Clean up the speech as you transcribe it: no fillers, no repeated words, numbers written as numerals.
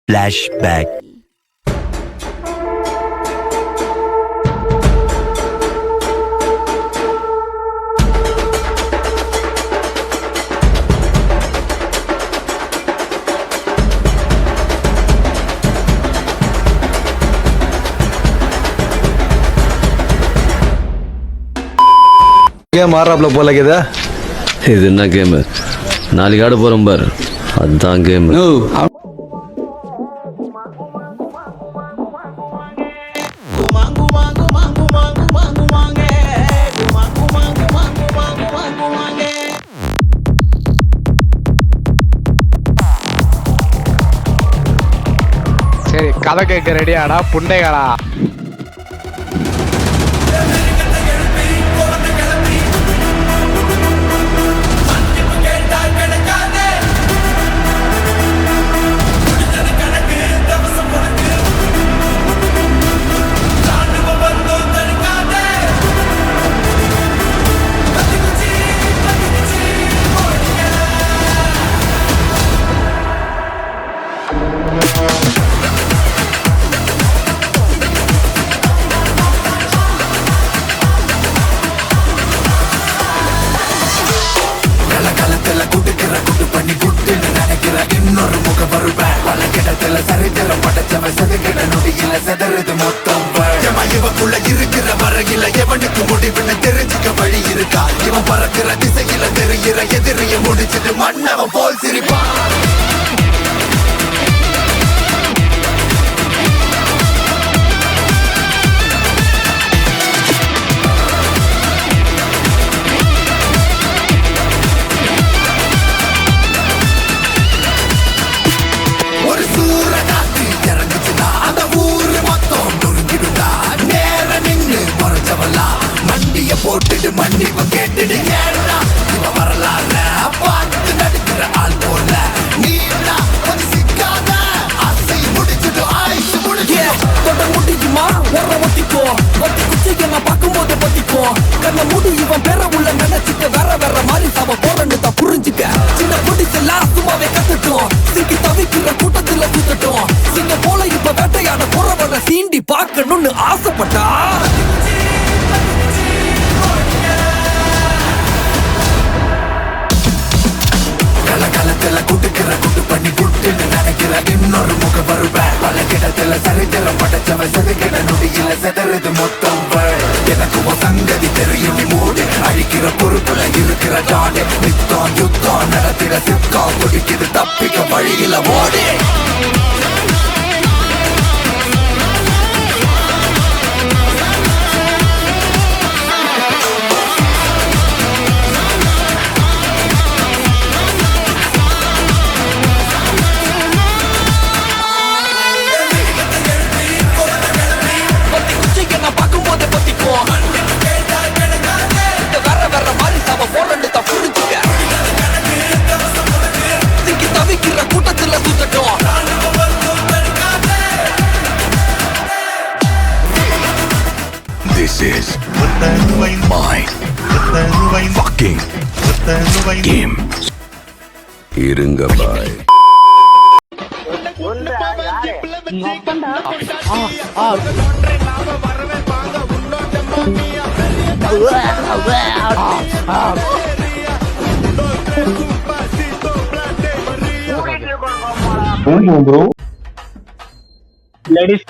Flashback. Game ஆறாப்ல போல கேதா. இது என்ன கேமு? நாளைக்கு ஆட போறோம் பாரு, அதுதான் கேம். சரி, கதை கேட்க ரெடியாடா புண்டைகளா? இன்னொரு முக வருவேன் பல கிடத்துல சரித்திரம் படைச்சவ செதுக்கிட நொடியில செதறது மொத்தம் இவக்குள்ள இருக்கிற வரையில எவனுக்கு முடிவுன்னு தெரிஞ்சுக்க வழி இருக்கா? இவன் பறக்கிற திசையில தெரிகிற எதிரிய முடிச்சிட்டு மன்னவன் போல் சிரிப்பான். போட்டுட்டு மன்னிப்பு கேட்டுடு ஏன்னா இவ வரலாற பார்த்து நடிக்கிற ஆள் போல நீனா கொஞ்சம் சிக்காத ஆசை முடிச்சுட்டு ஆயுசு முடிச்சு தொட்ட முடிக்குமா ஓர ஒட்டிக்கோ ஒட்டி குச்சிக்கு நான் பார்க்கும்போது பத்திக்கோ கண்ண முடி இவன் பெற உள்ள நினைச்சுக்க வேற மாதிரி சம போறன்னு தான் புரிஞ்சுக்க சின்ன குடிச்செல்லாம் சும்மாவே கத்துட்டோம் சிக்கி தவிக்கிற கூட்டத்துல சுத்தட்டும் சிங்க போல இப்ப வேட்டையாட போறவன சீண்டி பார்க்கணும்னு ஆசைப்பட்டா கலகலத்துல குடுக்கிற குட்டு பண்ணி குட்டுன்னு நினைக்கிற இன்னொரு முக வருவேன் பல கிடத்துல சரித்திரம் படைச்சவ செதுக்கிட நொடியில செதறது மொத்தம் எனக்கு சங்கதி தெரியும் நீ மூடு அழிக்கிற பொறுப்புல இருக்கிற டாடு நித்தம் யுத்தம் நடத்திட சித்தம் குடிக்குது தப்பிக்க வழியில ஓடி This is my fucking game. இருங்க பாய். Ladies,